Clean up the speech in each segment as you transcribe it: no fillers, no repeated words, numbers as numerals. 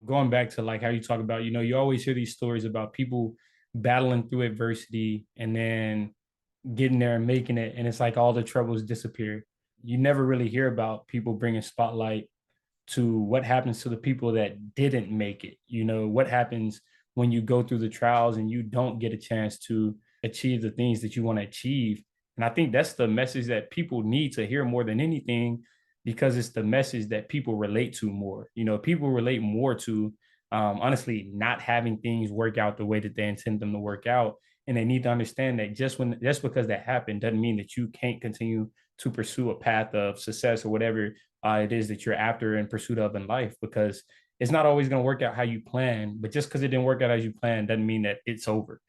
Going back to like how you talk about, you always hear these stories about people battling through adversity and then getting there and making it. And it's like all the troubles disappear. You never really hear about people bringing spotlight to what happens to the people that didn't make it. What happens when you go through the trials and you don't get a chance to achieve the things that you want to achieve. And I think that's the message that people need to hear more than anything, because it's the message that people relate to more. People relate more to, honestly, not having things work out the way that they intend them to work out. And they need to understand that just because that happened doesn't mean that you can't continue to pursue a path of success or whatever it is that you're after in pursuit of in life, because it's not always going to work out how you plan. But just because it didn't work out as you planned doesn't mean that it's over.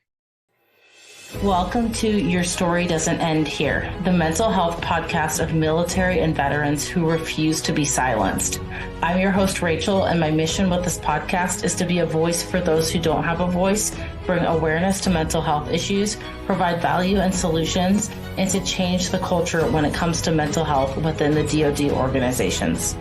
Welcome to Your Story Doesn't End Here, the mental health podcast of military and veterans who refuse to be silenced. I'm your host, Rachel, and my mission with this podcast is to be a voice for those who don't have a voice, bring awareness to mental health issues, provide value and solutions, and to change the culture when it comes to mental health within the DoD organizations.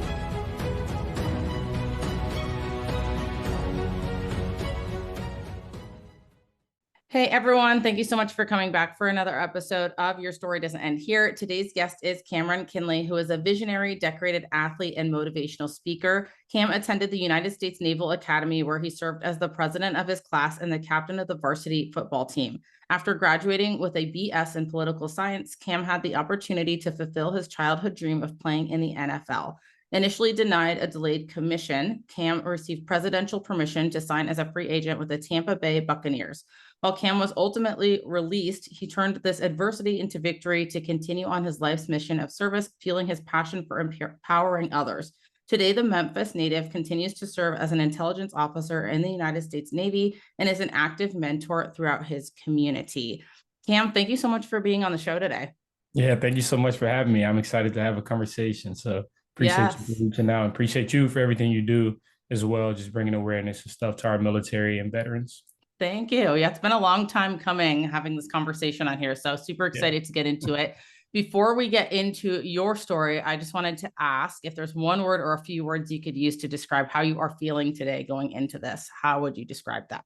Hey everyone, thank you so much for coming back for another episode of Your Story Doesn't End Here. Today's guest is Cameron Kinley, who is a visionary, decorated athlete and motivational speaker. Cam attended the United States Naval Academy, where he served as the president of his class and the captain of the varsity football team. After graduating with a BS in political science, Cam had the opportunity to fulfill his childhood dream of playing in the NFL. Initially denied a delayed commission, Cam received presidential permission to sign as a free agent with the Tampa Bay Buccaneers. While Cam was ultimately released, he turned this adversity into victory to continue on his life's mission of service, fueling his passion for empowering others. Today, the Memphis native continues to serve as an intelligence officer in the United States Navy and is an active mentor throughout his community. Cam, thank you so much for being on the show today. Yeah, thank you so much for having me. I'm excited to have a conversation. So appreciate you for reaching out, and appreciate you for everything you do as well, just bringing awareness and stuff to our military and veterans. Thank you. Yeah, it's been a long time coming having this conversation on here. So super excited to get into it. Before we get into your story, I just wanted to ask if there's one word or a few words you could use to describe how you are feeling today going into this. How would you describe that?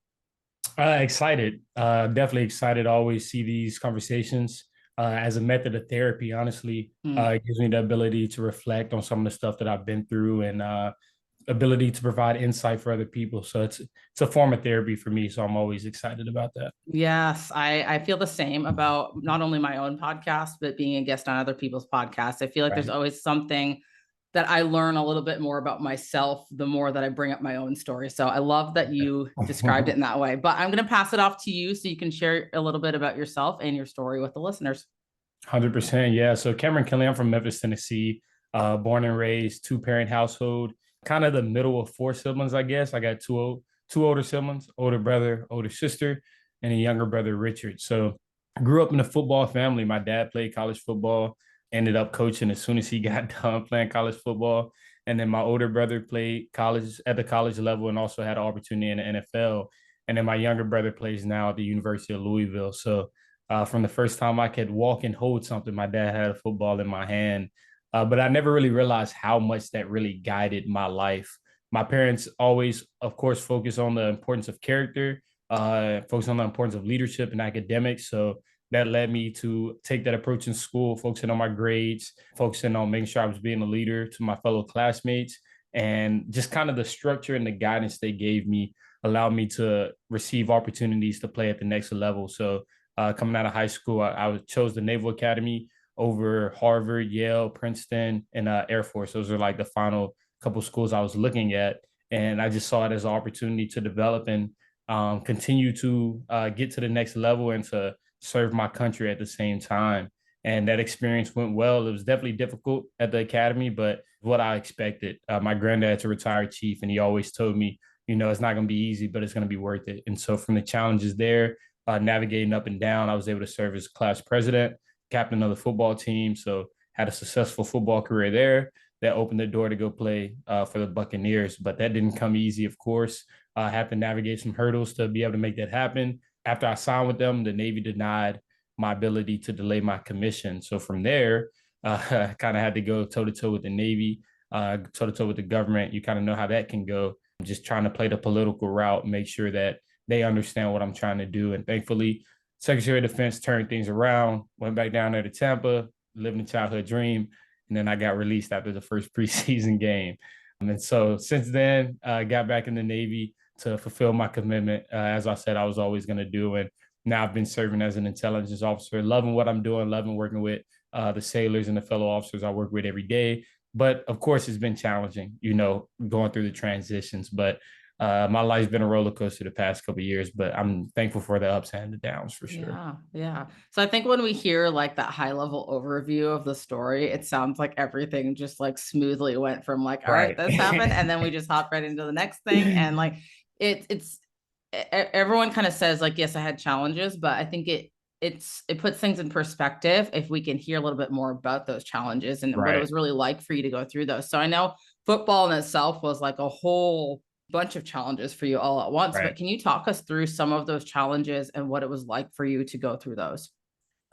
Excited. Definitely excited. I always see these conversations as a method of therapy. Honestly, it gives me the ability to reflect on some of the stuff that I've been through, and ability to provide insight for other people. So it's a form of therapy for me. So I'm always excited about that. Yes, I feel the same about not only my own podcast, but being a guest on other people's podcasts. I feel like there's always something that I learn a little bit more about myself the more that I bring up my own story. So I love that you described it in that way. But I'm going to pass it off to you so you can share a little bit about yourself and your story with the listeners. 100%. Yeah. So Cameron Kinley, I'm from Memphis, Tennessee, born and raised, two-parent household, kind of the middle of four siblings, I guess. I got two older siblings, older brother, older sister, and a younger brother, Richard. So I grew up in a football family. My dad played college football, ended up coaching as soon as he got done playing college football. And then my older brother played college at the college level and also had an opportunity in the NFL. And then my younger brother plays now at the University of Louisville. So from the first time I could walk and hold something, my dad had a football in my hand. But I never really realized how much that really guided my life. My parents always, of course, focus on the importance of character, focus on the importance of leadership and academics. So that led me to take that approach in school, focusing on my grades, focusing on making sure I was being a leader to my fellow classmates. And just kind of the structure and the guidance they gave me allowed me to receive opportunities to play at the next level. So coming out of high school, I chose the Naval Academy over Harvard, Yale, Princeton, and Air Force. Those are like the final couple schools I was looking at. And I just saw it as an opportunity to develop and continue to get to the next level and to serve my country at the same time. And that experience went well. It was definitely difficult at the academy, but what I expected. My granddad's a retired chief, and he always told me, it's not going to be easy, but it's going to be worth it. And so from the challenges there, navigating up and down, I was able to serve as class president, captain of the football team. So had a successful football career there that opened the door to go play for the Buccaneers. But that didn't come easy, of course. I had to navigate some hurdles to be able to make that happen. After I signed with them, the Navy denied my ability to delay my commission. So from there, I kind of had to go toe-to-toe with the Navy, toe-to-toe with the government. You kind of know how that can go. just trying to play the political route, make sure that they understand what I'm trying to do. And thankfully, Secretary of Defense turned things around, went back down there to Tampa, living a childhood dream. And then I got released after the first preseason game. And so since then, I got back in the Navy to fulfill my commitment. As I said, I was always going to do. And now I've been serving as an intelligence officer, loving what I'm doing, loving working with the sailors and the fellow officers I work with every day. But of course, it's been challenging, going through the transitions. But my life's been a roller coaster the past couple of years, but I'm thankful for the ups and the downs for sure. Yeah. So I think when we hear like that high level overview of the story, it sounds like everything just like smoothly went from like, all right, this happened. And then we just hop right into the next thing. And like, it's everyone kind of says like, yes, I had challenges, but I think it puts things in perspective if we can hear a little bit more about those challenges and what it was really like for you to go through those. So I know football in itself was like a whole bunch of challenges for you all at once, but can you talk us through some of those challenges and what it was like for you to go through those?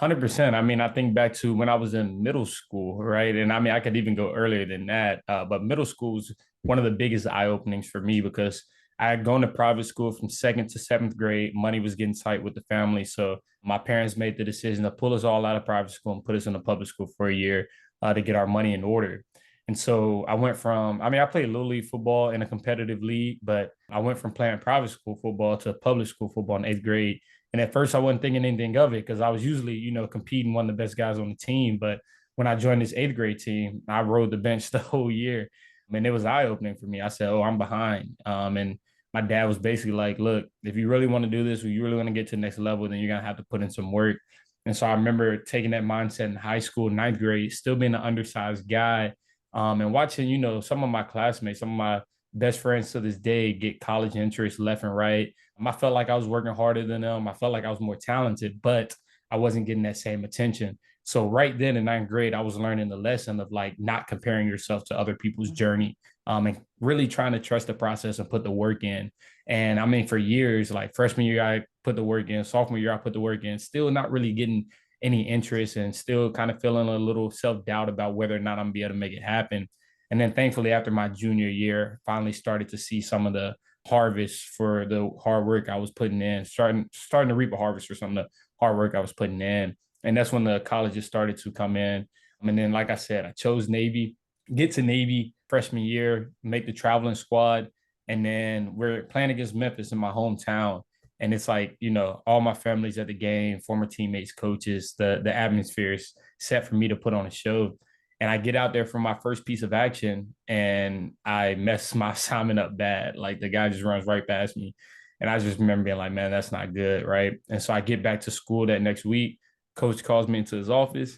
100%. I mean, I think back to when I was in middle school, right? And I mean, I could even go earlier than that, but middle school was one of the biggest eye openings for me because I had gone to private school from 2nd to 7th grade. Money was getting tight with the family. So my parents made the decision to pull us all out of private school and put us in a public school for a year to get our money in order. And so I went from, I played Little League football in a competitive league, but I went from playing private school football to public school football in 8th grade. And at first I wasn't thinking anything of it because I was usually, competing one of the best guys on the team. But when I joined this 8th grade team, I rode the bench the whole year. I mean, it was eye-opening for me. I said, oh, I'm behind. And my dad was basically like, look, if you really want to do this, or you really want to get to the next level, then you're going to have to put in some work. And so I remember taking that mindset in high school, 9th grade, still being an undersized guy, and watching, some of my classmates, some of my best friends to this day get college interest left and right. I felt like I was working harder than them. I felt like I was more talented, but I wasn't getting that same attention. So right then in 9th grade, I was learning the lesson of like not comparing yourself to other people's journey, and really trying to trust the process and put the work in. And I mean, for years, like freshman year, I put the work in, sophomore year, I put the work in, still not really getting any interest and still kind of feeling a little self-doubt about whether or not I'm gonna be able to make it happen. And then thankfully, after my junior year, finally started to see some of the harvest for the hard work I was putting in, starting to reap a harvest for some of the hard work I was putting in. And that's when the colleges started to come in. And then, like I said, I chose Navy, get to Navy freshman year, make the traveling squad. And then we're playing against Memphis in my hometown. And it's like, all my family's at the game, former teammates, coaches, the atmosphere is set for me to put on a show. And I get out there for my first piece of action and I mess my assignment up bad. Like the guy just runs right past me. And I just remember being like, man, that's not good. Right. And so I get back to school that next week. Coach calls me into his office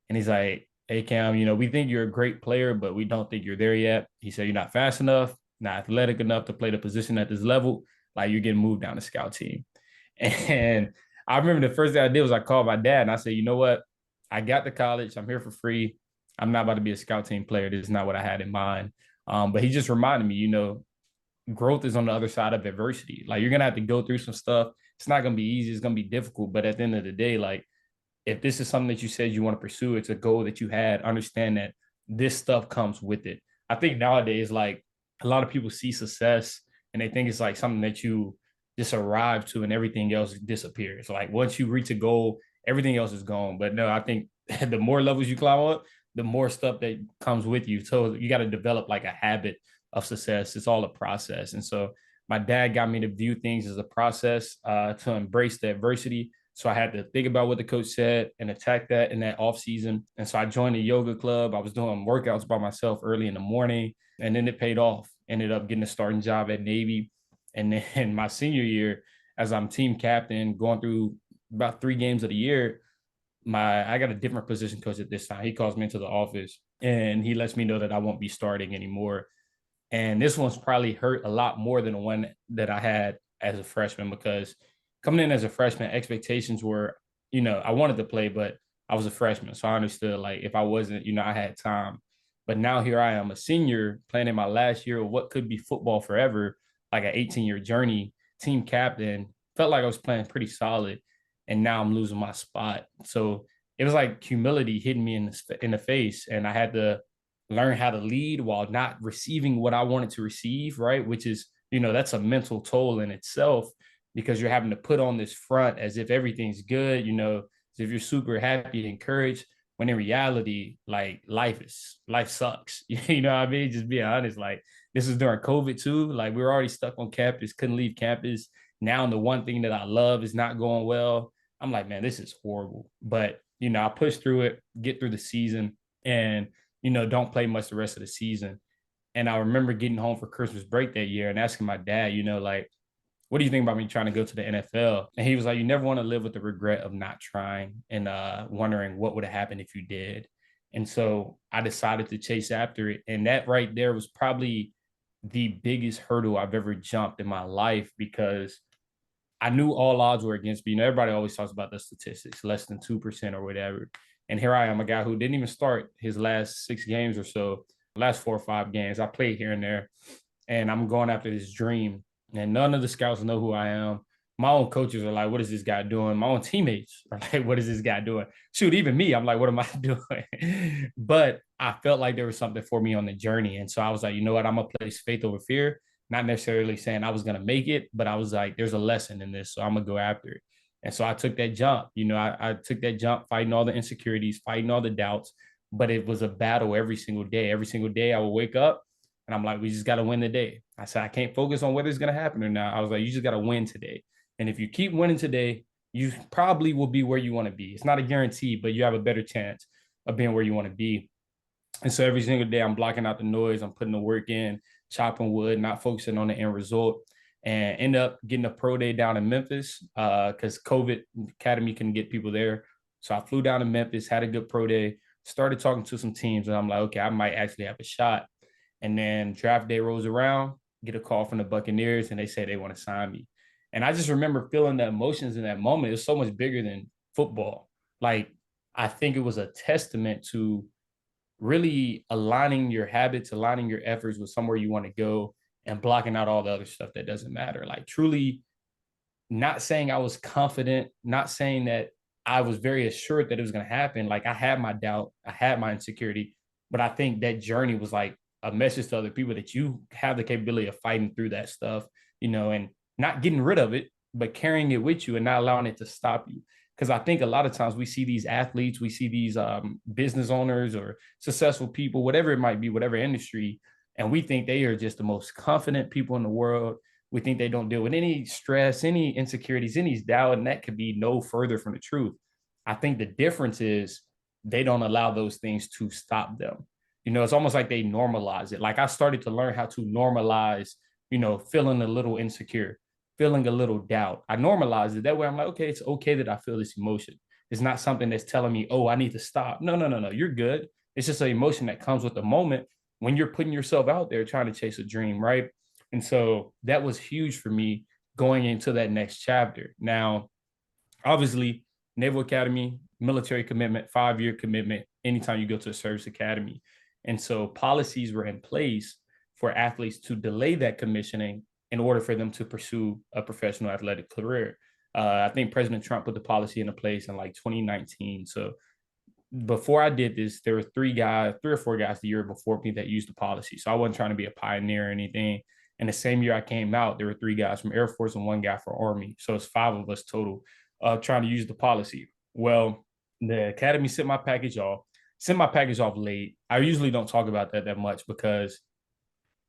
and he's like, hey, Cam, we think you're a great player, but we don't think you're there yet. He said, you're not fast enough, not athletic enough to play the position at this level. Like you're getting moved down the scout team. And I remember the first thing I did was I called my dad and I said, you know what? I got to college. I'm here for free. I'm not about to be a scout team player. This is not what I had in mind. But he just reminded me, growth is on the other side of adversity. Like you're going to have to go through some stuff. It's not going to be easy. It's going to be difficult. But at the end of the day, like if this is something that you said you want to pursue, it's a goal that you had, understand that this stuff comes with it. I think nowadays, like a lot of people see success and they think it's like something that you just arrive to and everything else disappears. Like once you reach a goal, everything else is gone. But no, I think the more levels you climb up, the more stuff that comes with you. So you got to develop like a habit of success. It's all a process. And so my dad got me to view things as a process, to embrace the adversity. So I had to think about what the coach said and attack that in that off season. And so I joined a yoga club. I was doing workouts by myself early in the morning, and then it paid off. Ended up getting a starting job at Navy. And then my senior year, as I'm team captain, going through about 3 games of the year, I got a different position coach at this time. He calls me into the office and he lets me know that I won't be starting anymore. And this one's probably hurt a lot more than the one that I had as a freshman, because coming in as a freshman, expectations were, I wanted to play, but I was a freshman. So I understood like if I wasn't, I had time. But now here I am, a senior playing in my last year of what could be football forever, like an 18-year journey, team captain, felt like I was playing pretty solid. And now I'm losing my spot. So it was like humility hitting me in the face. And I had to learn how to lead while not receiving what I wanted to receive, right? Which is that's a mental toll in itself because you're having to put on this front as if everything's good, as if you're super happy, encouraged, when in reality, like life sucks. You know what I mean? Just being honest, like this is during COVID too. Like we were already stuck on campus, couldn't leave campus. Now the one thing that I love is not going well. I'm like, man, this is horrible. But I push through it, get through the season, and don't play much the rest of the season. And I remember getting home for Christmas break that year and asking my dad, like, what do you think about me trying to go to the NFL? And he was like, you never want to live with the regret of not trying and wondering what would have happened if you did. And so I decided to chase after it. And that right there was probably the biggest hurdle I've ever jumped in my life because I knew all odds were against me. Everybody always talks about the statistics, less than 2% or whatever. And here I am, a guy who didn't even start his last 6 games or so, last 4 or 5 games. I played here and there, and I'm going after this dream. And none of the scouts know who I am. My own coaches are like, what is this guy doing? My own teammates are like, what is this guy doing? Shoot, even me, I'm like, what am I doing? But I felt like there was something for me on the journey. And so I was like, you know what? I'm going to place faith over fear. Not necessarily saying I was going to make it, but I was like, there's a lesson in this. So I'm going to go after it. And so I took that jump. I took that jump, fighting all the insecurities, fighting all the doubts. But it was a battle every single day. Every single day I would wake up and I'm like, we just got to win the day. I said, I can't focus on whether it's going to happen or not. I was like, you just got to win today. And if you keep winning today, you probably will be where you want to be. It's not a guarantee, but you have a better chance of being where you want to be. And so every single day I'm blocking out the noise. I'm putting the work in, chopping wood, not focusing on the end result, and end up getting a pro day down in Memphis because COVID Academy couldn't get people there. So I flew down to Memphis, had a good pro day, started talking to some teams, and I'm like, okay, I might actually have a shot. And then draft day rolls around, get a call from the Buccaneers, and they say they want to sign me. And I just remember feeling the emotions in that moment. It was so much bigger than football. Like, I think it was a testament to really aligning your habits, aligning your efforts with somewhere you want to go and blocking out all the other stuff that doesn't matter. Like, truly not saying I was confident, not saying that I was very assured that it was going to happen. Like, I had my doubt, I had my insecurity, but I think that journey was like a message to other people that you have the capability of fighting through that stuff, and not getting rid of it, but carrying it with you and not allowing it to stop you. Because I think a lot of times we see these athletes, we see these business owners or successful people, whatever it might be, whatever industry, and we think they are just the most confident people in the world. We think they don't deal with any stress, any insecurities, any doubt, and that could be no further from the truth. I think the difference is they don't allow those things to stop them. It's almost like they normalize it. Like, I started to learn how to normalize, feeling a little insecure, feeling a little doubt. I normalized it. That way I'm like, okay, it's okay that I feel this emotion. It's not something that's telling me, oh, I need to stop. No. You're good. It's just an emotion that comes with the moment when you're putting yourself out there trying to chase a dream, right? And so that was huge for me going into that next chapter. Now, obviously, Naval Academy, military commitment, 5-year commitment, anytime you go to a service academy. And so policies were in place for athletes to delay that commissioning in order for them to pursue a professional athletic career. I think President Trump put the policy into place in like 2019. So before I did this, there were 3 or 4 guys the year before me that used the policy. So I wasn't trying to be a pioneer or anything. And the same year I came out, there were 3 guys from Air Force and 1 guy from Army. So it's 5 of us total trying to use the policy. Well, the academy sent my package off late. I usually don't talk about that much because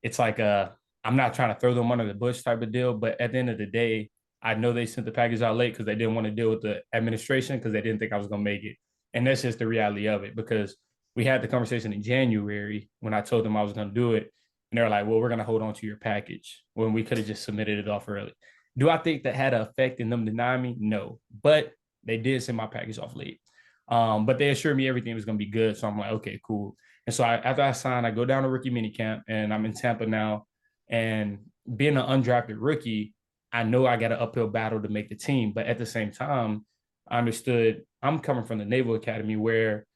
it's like I'm not trying to throw them under the bush type of deal. But at the end of the day, I know they sent the package out late because they didn't want to deal with the administration because they didn't think I was going to make it. And that's just the reality of it, because we had the conversation in January when I told them I was going to do it. And they're like, well, we're going to hold on to your package when we could have just submitted it off early. Do I think that had an effect in them denying me? No, but they did send my package off late. But they assured me everything was going to be good. So I'm like, okay, cool. And so after I signed, I go down to rookie minicamp, and I'm in Tampa now. And being an undrafted rookie, I know I got an uphill battle to make the team. But at the same time, I understood I'm coming from the Naval Academy where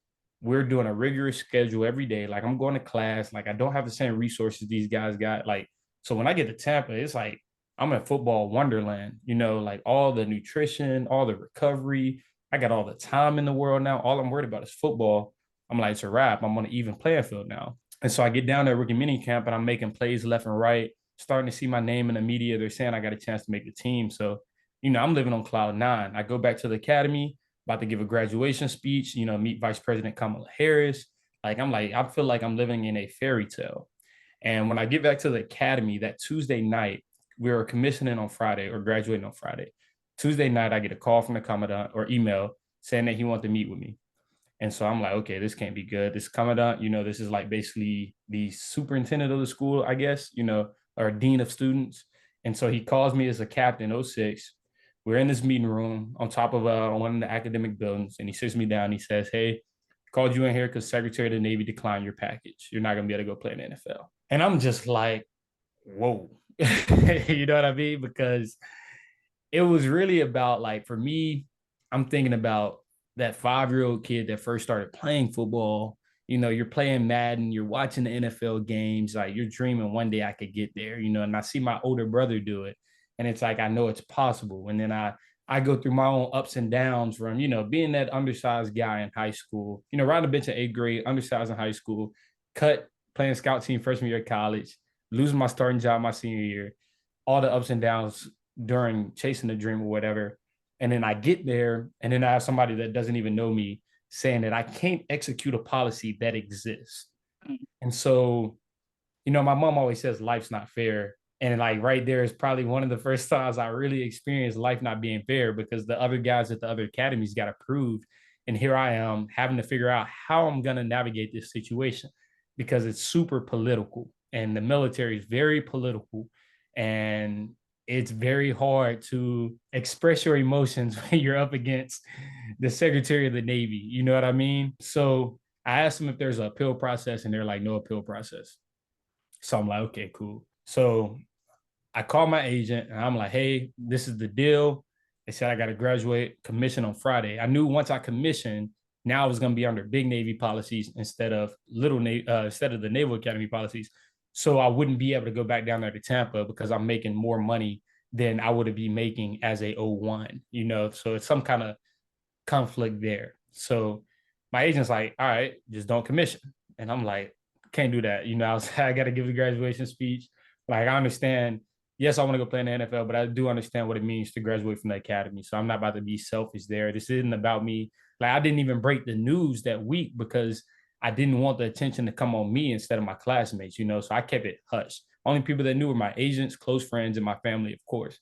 we're doing a rigorous schedule every day. Like, I'm going to class. Like, I don't have the same resources these guys got. Like, so when I get to Tampa, it's like I'm in football wonderland, like all the nutrition, all the recovery. I got all the time in the world now. All I'm worried about is football. I'm like, it's a wrap. I'm on an even playing field now. And so I get down there rookie mini camp and I'm making plays left and right. starting to see my name in the media. They're saying I got a chance to make the team. So, I'm living on cloud nine. I go back to the academy, about to give a graduation speech, meet Vice President Kamala Harris. I feel like I'm living in a fairy tale. And when I get back to the academy that Tuesday night, we were commissioning on Friday or graduating on Friday. Tuesday night, I get a call from the commandant or email saying that he wanted to meet with me. And so I'm like, okay, this can't be good. This commandant, this is like basically the superintendent of the school, I guess, or dean of students. And so he calls me as a captain, '06. We're in this meeting room on top of one of the academic buildings. And he sits me down. He says, hey, called you in here because Secretary of the Navy declined your package. You're not going to be able to go play in the NFL. And I'm just like, whoa, you know what I mean? Because it was really about, like, for me, I'm thinking about that 5-year-old kid that first started playing football. You're playing Madden, you're watching the NFL games, like you're dreaming one day I could get there, and I see my older brother do it. And it's like, I know it's possible. And then I go through my own ups and downs from, being that undersized guy in high school, around the bench in 8th grade, undersized in high school, cut playing scout team freshman year of college, losing my starting job my senior year, all the ups and downs during chasing the dream or whatever. And then I get there, and then I have somebody that doesn't even know me saying that I can't execute a policy that exists. And so, my mom always says life's not fair. And like right there is probably one of the first times I really experienced life not being fair, because the other guys at the other academies got approved. And here I am having to figure out how I'm going to navigate this situation, because it's super political and the military is very political. And it's very hard to express your emotions when you're up against the Secretary of the Navy. You know what I mean? So I asked them if there's an appeal process, and they're like, no appeal process. So I'm like, okay, cool. So I called my agent and I'm like, hey, this is the deal. They said I got to graduate, commission on Friday. I knew once I commissioned, now I was going to be under big Navy policies instead of instead of the Naval Academy policies. So I wouldn't be able to go back down there to Tampa, because I'm making more money than I would be making as a '01, so it's some kind of conflict there. So my agent's like, all right, just don't commission. And I'm like, can't do that. I got to give the graduation speech. Like, I understand. Yes, I want to go play in the NFL, but I do understand what it means to graduate from the academy. So I'm not about to be selfish there. This isn't about me. Like, I didn't even break the news that week because I didn't want the attention to come on me instead of my classmates, So I kept it hush. Only people that knew were my agents, close friends, and my family, of course.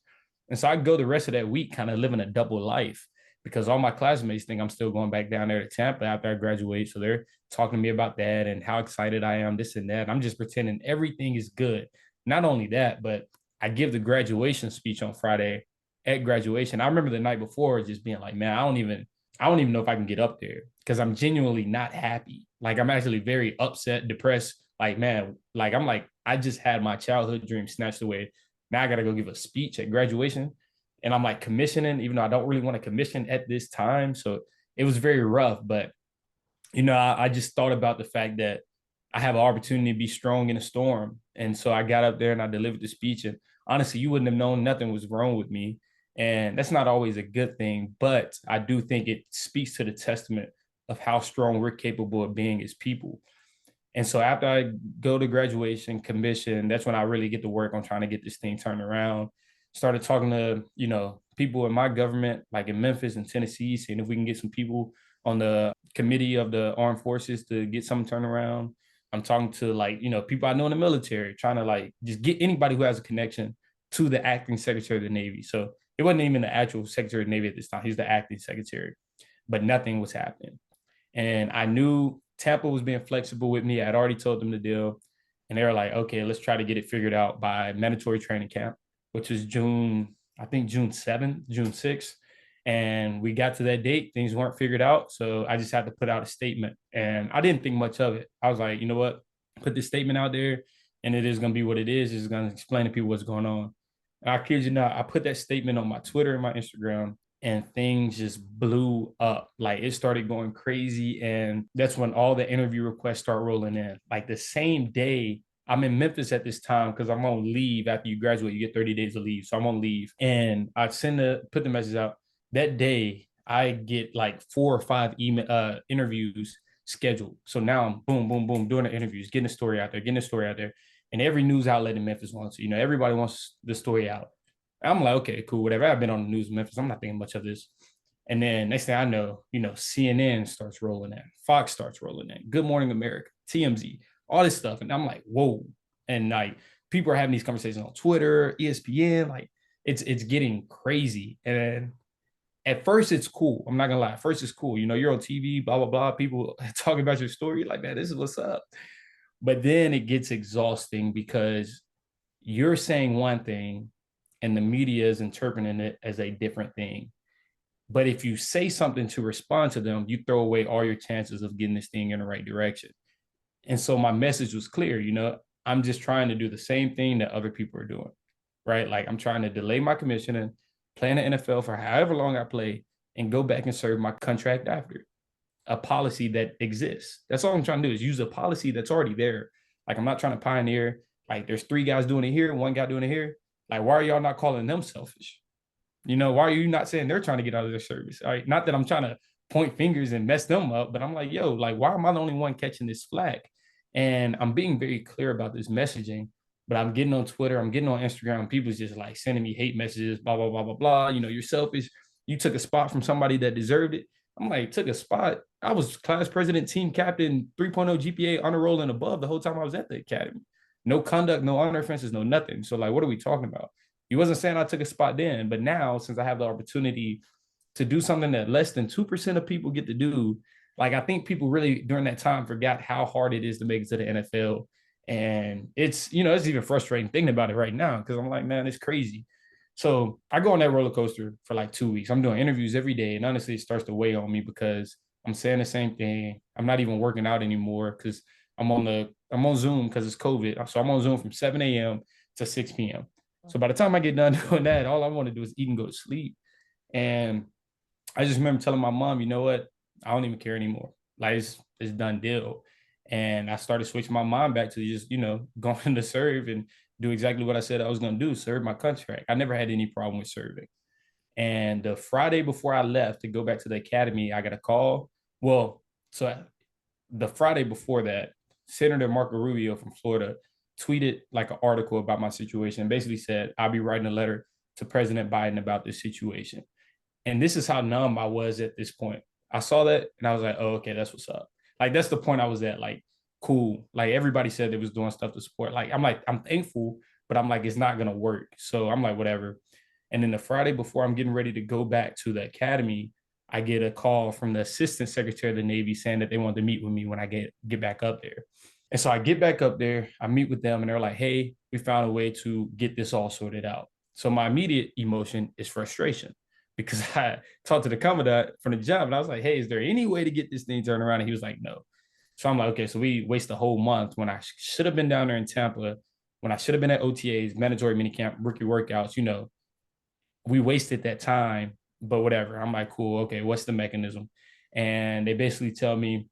And so I go the rest of that week kind of living a double life, because all my classmates think I'm still going back down there to Tampa after I graduate. So they're talking to me about that and how excited I am, this and that. I'm just pretending everything is good. Not only that, but I give the graduation speech on Friday at graduation. I remember the night before just being like, man, I don't even know if I can get up there, because I'm genuinely not happy. Like, I'm actually very upset, depressed. Like, man, like, I'm like, I just had my childhood dream snatched away. Now I got to go give a speech at graduation. And I'm like commissioning, even though I don't really want to commission at this time. So it was very rough. But, I just thought about the fact that I have an opportunity to be strong in a storm. And so I got up there and I delivered the speech. And honestly, you wouldn't have known nothing was wrong with me. And that's not always a good thing. But I do think it speaks to the testament of how strong we're capable of being as people. And so after I go to graduation, commission, that's when I really get to work on trying to get this thing turned around. Started talking to, people in my government, like in Memphis and Tennessee, seeing if we can get some people on the committee of the armed forces to get something turned around. I'm talking to, like, people I know in the military, trying to like just get anybody who has a connection to the acting Secretary of the Navy. So it wasn't even the actual Secretary of the Navy at this time. He's the acting secretary, but nothing was happening. And I knew Tampa was being flexible with me. I had already told them the deal. And they were like, okay, let's try to get it figured out by mandatory training camp, which is June 7th, June 6th. And we got to that date. Things weren't figured out. So I just had to put out a statement. And I didn't think much of it. I was like, you know what? Put this statement out there, and it is going to be what it is. It's going to explain to people what's going on. And I kid you not, I put that statement on my Twitter and my Instagram, and things just blew up. Like, it started going crazy. And that's when all the interview requests start rolling in. Like, the same day, I'm in Memphis at this time because I'm on leave. After you graduate, you get 30 days of leave. So I'm on leave. And I put the message out. That day, I get like 4 or 5 interviews scheduled. So now I'm boom, boom, boom, doing the interviews, getting the story out there. And every news outlet in Memphis wants, everybody wants the story out. I'm like, okay, cool, whatever. I've been on the news in Memphis. I'm not thinking much of this. And then next thing I know, CNN starts rolling in, Fox starts rolling in, Good Morning America, TMZ, all this stuff. And I'm like, whoa. And like people are having these conversations on Twitter, ESPN, like it's getting crazy. And at first it's cool. I'm not gonna lie. At first it's cool. You're on TV, blah, blah, blah. People talking about your story. Like, man, this is what's up. But then it gets exhausting because you're saying one thing and the media is interpreting it as a different thing. But if you say something to respond to them, you throw away all your chances of getting this thing in the right direction. And so my message was clear, I'm just trying to do the same thing that other people are doing, right? Like I'm trying to delay my commissioning, play in the NFL for however long I play, and go back and serve my contract after. A policy that exists. That's all I'm trying to do is use a policy that's already there. Like I'm not trying to pioneer, like there's 3 guys doing it here, 1 guy doing it here. Like, why are y'all not calling them selfish? Why are you not saying they're trying to get out of their service? All right. Not that I'm trying to point fingers and mess them up, but I'm like, yo, like, why am I the only one catching this flack? And I'm being very clear about this messaging, but I'm getting on Twitter, I'm getting on Instagram, people's just like sending me hate messages, blah, blah, blah, blah, blah. You're selfish. You took a spot from somebody that deserved it. I'm like, took a spot. I was class president, team captain, 3.0 GPA, honor roll and above the whole time I was at the academy. No conduct, no honor offenses, no nothing. So like, what are we talking about? He wasn't saying I took a spot then, but now since I have the opportunity to do something that less than 2% of people get to do, like I think people really during that time forgot how hard it is to make it to the NFL. And it's even frustrating thinking about it right now because I'm like, man, it's crazy. So I go on that roller coaster for like 2 weeks. I'm doing interviews every day. And honestly, it starts to weigh on me because I'm saying the same thing. I'm not even working out anymore because I'm on Zoom because it's COVID. So I'm on Zoom from 7 a.m. to 6 p.m. So by the time I get done doing that, all I want to do is eat and go to sleep. And I just remember telling my mom, you know what? I don't even care anymore. Like it's done deal. And I started switching my mind back to just, going to serve and do exactly what I said I was going to do, serve my contract. I never had any problem with serving. And the Friday before I left to go back to the academy, I got a call. Well, so the Friday before that, Senator Marco Rubio from Florida tweeted like an article about my situation and basically said, I'll be writing a letter to President Biden about this situation. And this is how numb I was at this point. I saw that and I was like, oh, okay, that's what's up. Like, that's the point I was at. Like, cool. Like, everybody said they was doing stuff to support. Like, I'm thankful, but I'm like, it's not going to work. So I'm like, whatever. And then the Friday before I'm getting ready to go back to the academy, I get a call from the Assistant Secretary of the Navy saying that they want to meet with me when I get back up there. And so I get back up there, I meet with them, and they're like, hey, we found a way to get this all sorted out. So my immediate emotion is frustration because I talked to the commandant from the job and I was like, hey, is there any way to get this thing turned around? And he was like, no. So I'm like, okay, so we waste a whole month when I should have been down there in Tampa, when I should have been at OTAs, mandatory minicamp, rookie workouts, we wasted that time, but whatever. I'm like, cool, okay, what's the mechanism? And they basically tell me,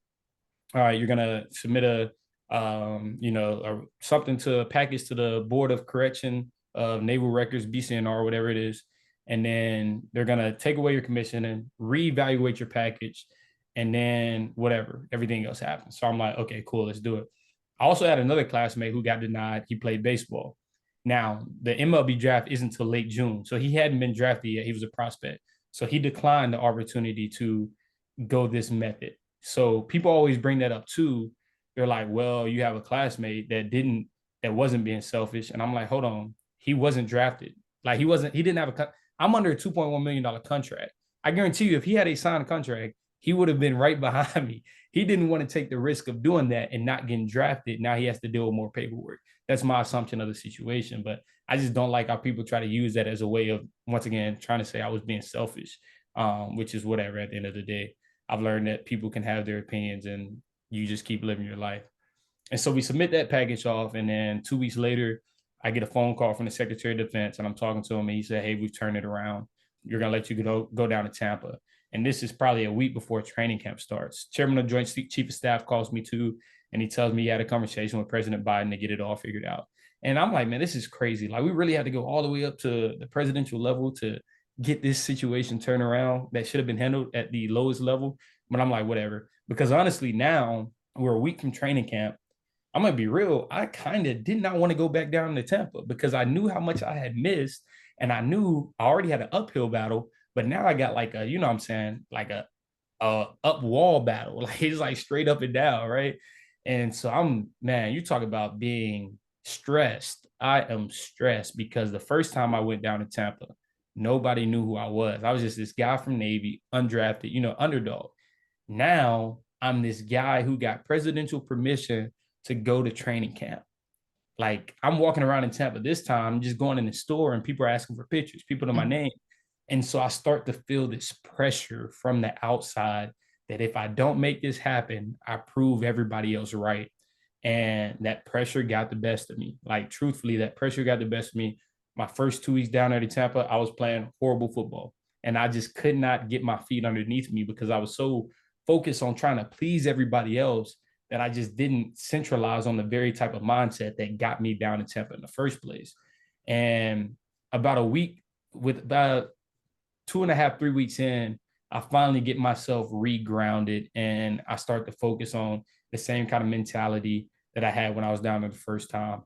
all right, you're gonna submit something to a package to the Board of Correction of Naval Records, BCNR, whatever it is. And then they're gonna take away your commission and reevaluate your package. And then whatever, everything else happens. So I'm like, okay, cool, let's do it. I also had another classmate who got denied. He played baseball. Now, the MLB draft isn't until late June. So he hadn't been drafted yet. He was a prospect. So he declined the opportunity to go this method. So people always bring that up too. They're like, well, you have a classmate that wasn't being selfish. And I'm like, hold on, he wasn't drafted. Like he didn't have I'm under a $2.1 million contract. I guarantee you, if he had a signed contract, he would have been right behind me. He didn't want to take the risk of doing that and not getting drafted. Now he has to deal with more paperwork. That's my assumption of the situation. But I just don't like how people try to use that as a way of, once again, trying to say I was being selfish, which is whatever at the end of the day. I've learned that people can have their opinions and you just keep living your life. And so we submit that package off. And then 2 weeks later, I get a phone call from the Secretary of Defense and I'm talking to him and he said, hey, we've turned it around. You're going to let you go down to Tampa. And this is probably a week before training camp starts. Chairman of Joint Chief of Staff calls me too. And he tells me he had a conversation with President Biden to get it all figured out. And I'm like, man, this is crazy. Like, we really had to go all the way up to the presidential level to get this situation turned around that should have been handled at the lowest level. But I'm like, whatever. Because honestly, now we're a week from training camp. I'm gonna be real, I kind of did not want to go back down to Tampa because I knew how much I had missed, and I knew I already had an uphill battle, but now I got like a, you know what I'm saying, like a up wall battle. Like it's like straight up and down, right? And so I'm, man, you talk about being stressed. I am stressed because the first time I went down to Tampa, nobody knew who I was. I was just this guy from Navy, undrafted, underdog. Now I'm this guy who got presidential permission to go to training camp. Like I'm walking around in Tampa this time, just going in the store and people are asking for pictures, people know my name. And so I start to feel this pressure from the outside that if I don't make this happen, I prove everybody else right. And that pressure got the best of me. Like, truthfully, that pressure got the best of me. My first 2 weeks down there in Tampa, I was playing horrible football. And I just could not get my feet underneath me because I was so focused on trying to please everybody else that I just didn't centralize on the very type of mindset that got me down in Tampa in the first place. And about a week, with about 2.5, 3 weeks in, I finally get myself regrounded and I start to focus on the same kind of mentality that I had when I was down there the first time.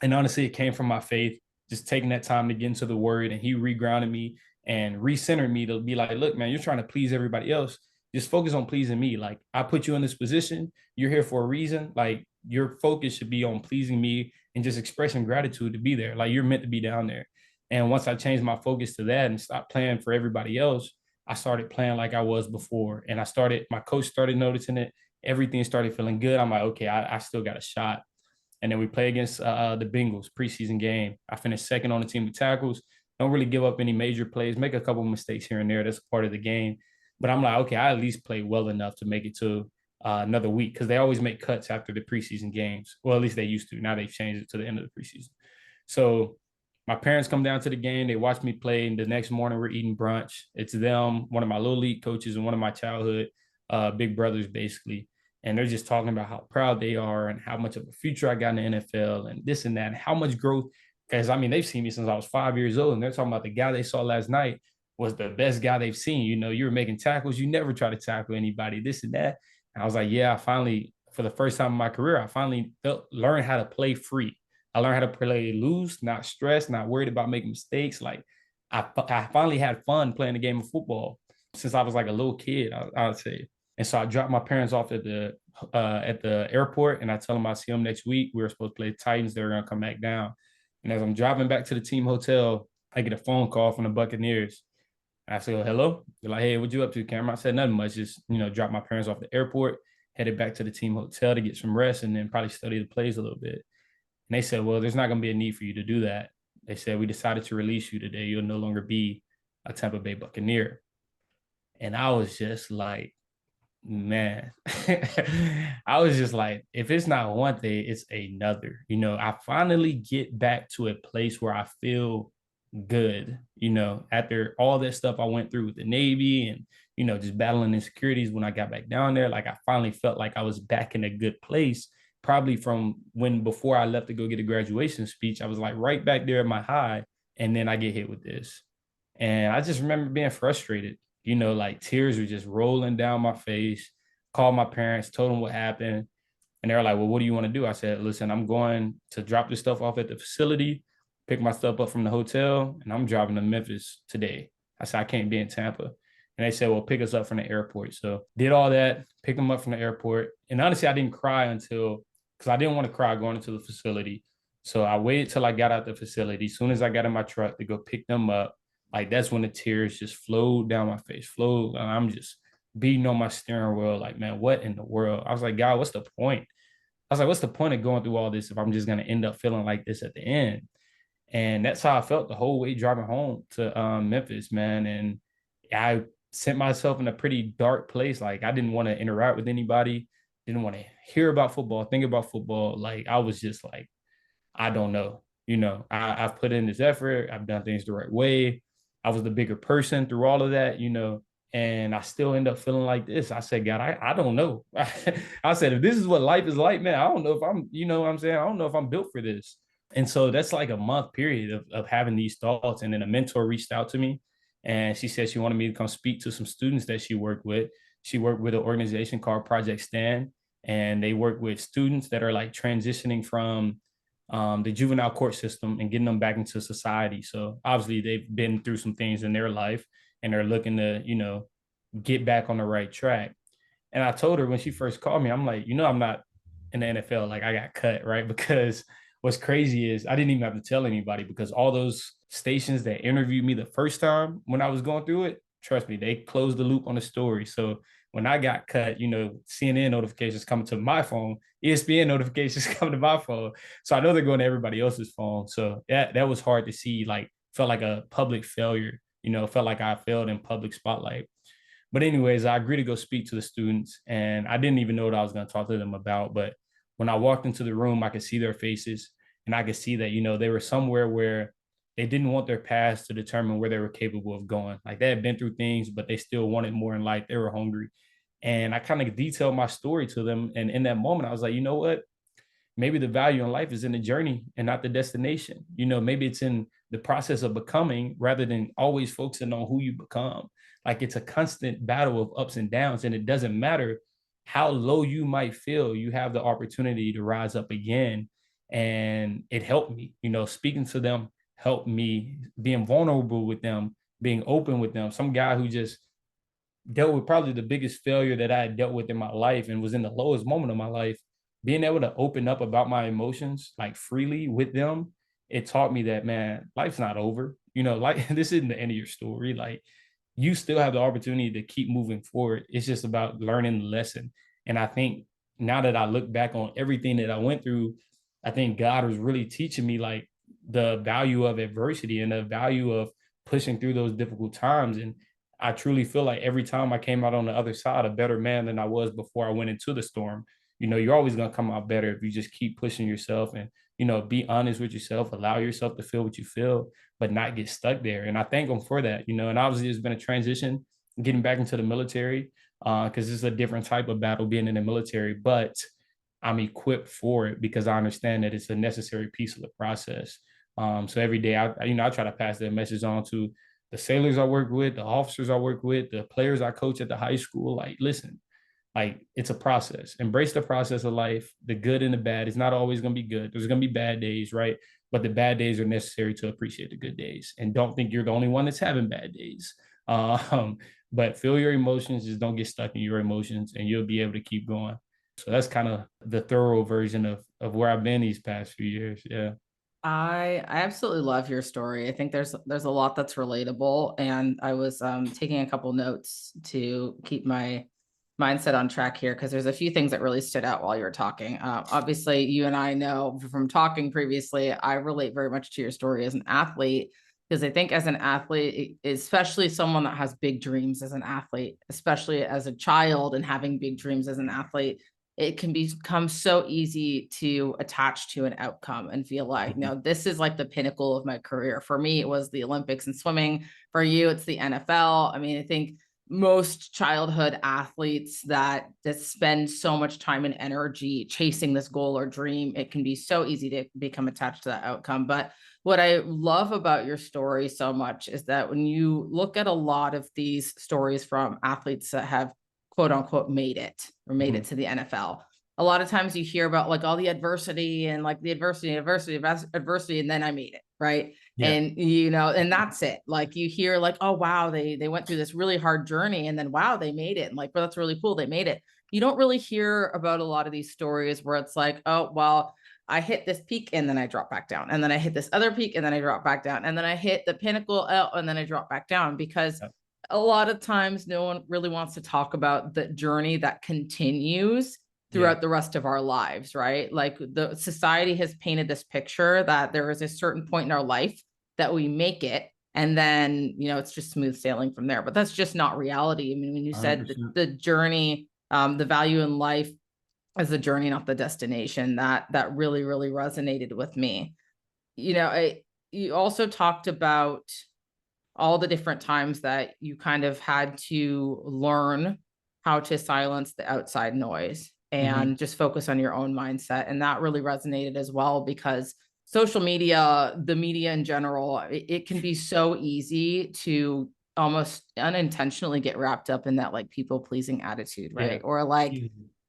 And honestly, it came from my faith, just taking that time to get into the word, and he regrounded me and recentered me to be like, look, man, you're trying to please everybody else. Just focus on pleasing me. Like, I put you in this position. You're here for a reason. Like, your focus should be on pleasing me and just expressing gratitude to be there. Like, you're meant to be down there. And once I changed my focus to that and stopped playing for everybody else, I started playing like I was before. And my coach started noticing it. Everything started feeling good. I'm like, okay, I still got a shot. And then we play against the Bengals preseason game. I finished second on the team with tackles. Don't really give up any major plays, make a couple of mistakes here and there. That's part of the game. But I'm like, okay, I at least played well enough to make it to another week, because they always make cuts after the preseason games. Well, at least they used to. Now they've changed it to the end of the preseason. So my parents come down to the game. They watch me play. And the next morning, we're eating brunch. It's them, one of my little league coaches, and one of my childhood big brothers, basically. And they're just talking about how proud they are and how much of a future I got in the NFL and this and that, and how much growth. Because, I mean, they've seen me since I was 5 years old, and they're talking about the guy they saw last night was the best guy they've seen. You were making tackles. You never try to tackle anybody, this and that. And I was like, yeah, I finally, for the first time in my career, I finally learned how to play free. I learned how to play loose, not stressed, not worried about making mistakes. Like, I finally had fun playing the game of football since I was like a little kid, I would say. And so I dropped my parents off at the airport, and I tell them I'll see them next week. We were supposed to play the Titans. They were going to come back down. And as I'm driving back to the team hotel, I get a phone call from the Buccaneers. I say, oh, hello. They're like, hey, what you up to, Cameron? I said, nothing much. Just, drop my parents off the airport, headed back to the team hotel to get some rest, and then probably study the plays a little bit. And they said, well, there's not going to be a need for you to do that. They said, we decided to release you today. You'll no longer be a Tampa Bay Buccaneer. And I was just like, man, I was just like, if it's not one thing, it's another. I finally get back to a place where I feel good, after all that stuff I went through with the Navy and, just battling insecurities. When I got back down there, like, I finally felt like I was back in a good place, probably from when before I left to go get a graduation speech. I was like right back there at my high, and then I get hit with this. And I just remember being frustrated, like tears were just rolling down my face. Called my parents, told them what happened. And they were like, well, what do you want to do? I said, listen, I'm going to drop this stuff off at the facility, pick my stuff up from the hotel, and I'm driving to Memphis today. I said, I can't be in Tampa. And they said, well, pick us up from the airport. So did all that, picked them up from the airport. And honestly, I didn't cry because I didn't want to cry going into the facility. So I waited till I got out the facility. As soon as I got in my truck to go pick them up, like, that's when the tears just flowed down my face, flowed. And I'm just beating on my steering wheel, like, man, what in the world? I was like, God, what's the point? I was like, what's the point of going through all this if I'm just going to end up feeling like this at the end? And that's how I felt the whole way driving home to Memphis, man. And I sent myself in a pretty dark place. Like, I didn't want to interact with anybody, didn't want to hear about football, think about football. Like, I was just like, I don't know. I've put in this effort. I've done things the right way. I was the bigger person through all of that, and I still end up feeling like this. I said, God, I don't know. I said, if this is what life is like, man, I don't know if I'm, what I'm saying? I don't know if I'm built for this. And so that's like a month period of having these thoughts. And then a mentor reached out to me, and she said she wanted me to come speak to some students that she worked with. She worked with an organization called Project Stand. and they work with students that are like transitioning from the juvenile court system and getting them back into society. So obviously they've been through some things in their life and they're looking to, get back on the right track. And I told her when she first called me, I'm like, I'm not in the NFL. Like I got cut, right? Because what's crazy is I didn't even have to tell anybody because all those stations that interviewed me the first time when I was going through it, trust me, they closed the loop on the story. So when I got cut, CNN notifications coming to my phone, ESPN notifications coming to my phone. So I know they're going to everybody else's phone. So that was hard to see, like felt like a public failure, felt like I failed in public spotlight. But anyways, I agreed to go speak to the students and I didn't even know what I was going to talk to them about. But when I walked into the room, I could see their faces and I could see that, they were somewhere where they didn't want their past to determine where they were capable of going. Like they had been through things, but they still wanted more in life. They were hungry. And I kind of detailed my story to them. And in that moment, I was like, you know what? Maybe the value in life is in the journey and not the destination. Maybe it's in the process of becoming rather than always focusing on who you become. Like it's a constant battle of ups and downs, and it doesn't matter how low you might feel, you have the opportunity to rise up again. And it helped me, speaking to them helped me, being vulnerable with them, being open with them. Some guy who just dealt with probably the biggest failure that I had dealt with in my life and was in the lowest moment of my life, being able to open up about my emotions like freely with them, it taught me that, man, life's not over. Like this isn't the end of your story. Like you still have the opportunity to keep moving forward. It's just about learning the lesson. And I think now that I look back on everything that I went through, I think God was really teaching me like the value of adversity and the value of pushing through those difficult times. And I truly feel like every time I came out on the other side, a better man than I was before I went into the storm. You're always going to come out better if you just keep pushing yourself and, be honest with yourself, allow yourself to feel what you feel, but not get stuck there. And I thank them for that, and obviously it's been a transition getting back into the military because it's a different type of battle being in the military, but I'm equipped for it because I understand that it's a necessary piece of the process. So every day I try to pass that message on to the sailors I work with, the officers I work with, the players I coach at the high school. Like, listen, like it's a process. Embrace the process of life, the good and the bad. It's not always going to be good. There's going to be bad days, right? But the bad days are necessary to appreciate the good days. And don't think you're the only one that's having bad days. Um, but feel your emotions. Just don't get stuck in your emotions, and you'll be able to keep going. So that's kind of the thorough version of where I've been these past few years. Yeah. I absolutely love your story. I think there's a lot that's relatable, and I was taking a couple notes to keep my mindset on track here because there's a few things that really stood out while you were talking. Obviously, you and I know from talking previously, I relate very much to your story as an athlete because I think as an athlete, especially someone that has big dreams as an athlete, especially as a child and having big dreams as an athlete, it can become so easy to attach to an outcome and feel like, this is like the pinnacle of my career. For me, it was the Olympics and swimming. For you, it's the NFL. I mean, I think most childhood athletes that spend so much time and energy chasing this goal or dream, it can be so easy to become attached to that outcome. But what I love about your story so much is that when you look at a lot of these stories from athletes that have quote unquote made it or made it to the NFL, a lot of times you hear about like all the adversity and like the adversity, and then I made it, right? Yeah. And and that's it. Like you hear like, oh wow, they went through this really hard journey and then wow, they made it. And like, well, that's really cool, they made it. You don't really hear about a lot of these stories where it's like, oh well, I hit this peak and then I drop back down, and then I hit this other peak and then I drop back down, and then I hit the pinnacle and then I drop back down, because a lot of times no one really wants to talk about the journey that continues throughout the rest of our lives, right? Like the society has painted this picture that there is a certain point in our life that we make it, and then, it's just smooth sailing from there. But that's just not reality. I mean, when you said the journey, the value in life as the journey, not the destination, that really, really resonated with me. You also talked about all the different times that you kind of had to learn how to silence the outside noise and just focus on your own mindset. And that really resonated as well, because social media, the media in general, it can be so easy to almost unintentionally get wrapped up in that like people pleasing attitude, right? Or like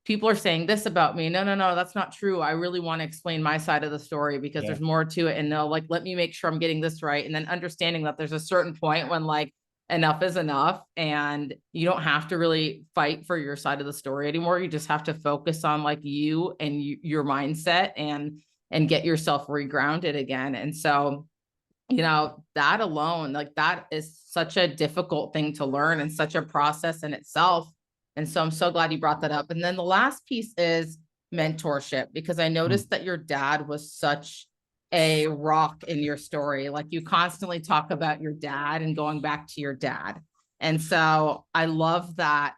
people are saying this about me. No, that's not true. I really want to explain my side of the story because there's more to it. And they'll like, let me make sure I'm getting this right. And then understanding that there's a certain point when like enough is enough and you don't have to really fight for your side of the story anymore. You just have to focus on like you and your mindset and get yourself regrounded again. And so, you know, that alone, like that is such a difficult thing to learn and such a process in itself. And so I'm so glad you brought that up. And then the last piece is mentorship, because I noticed that your dad was such a rock in your story. Like you constantly talk about your dad and going back to your dad. And so I love that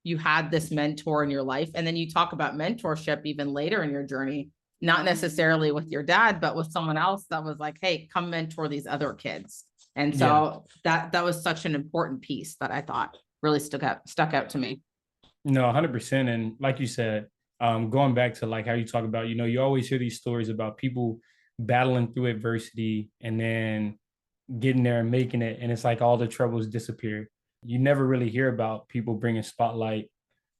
you had this mentor in your life. And then you talk about mentorship even later in your journey, not necessarily with your dad, but with someone else that was like, hey, come mentor these other kids. And so that was such an important piece that I thought really stuck out to me. No, 100%. And like you said, going back to like how you talk about, you know, you always hear these stories about people battling through adversity and then getting there and making it. And it's like all the troubles disappear. You never really hear about people bringing spotlight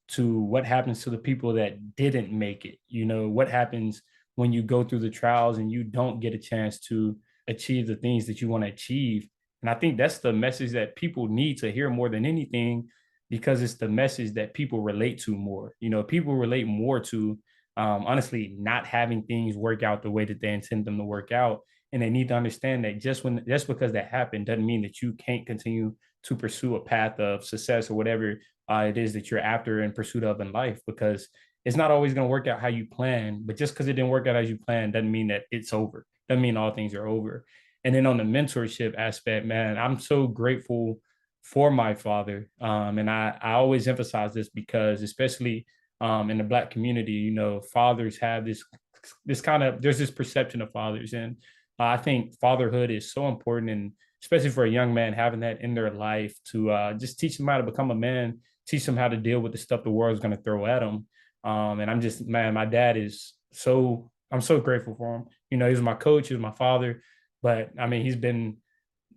to what happens to the people that didn't make it. You know, what happens when you go through the trials and you don't get a chance to achieve the things that you want to achieve. And I think that's the message that people need to hear more than anything, because it's the message that people relate to more. You know, people relate more to honestly not having things work out the way that they intend them to work out. And they need to understand that just because that happened doesn't mean that you can't continue to pursue a path of success or whatever it is that you're after in pursuit of in life, because it's not always going to work out how you plan. But just because it didn't work out as you planned doesn't mean that it's over. Doesn't mean all things are over. And then on the mentorship aspect, man, I'm so grateful for my father. And I always emphasize this because, especially in the Black community, you know, fathers have this kind of, there's this perception of fathers. And I think fatherhood is so important, and especially for a young man, having that in their life to just teach them how to become a man, teach them how to deal with the stuff the world's going to throw at them. And I'm just, man, my dad is so, I'm so grateful for him. You know, he was my coach, he was my father, but I mean, he's been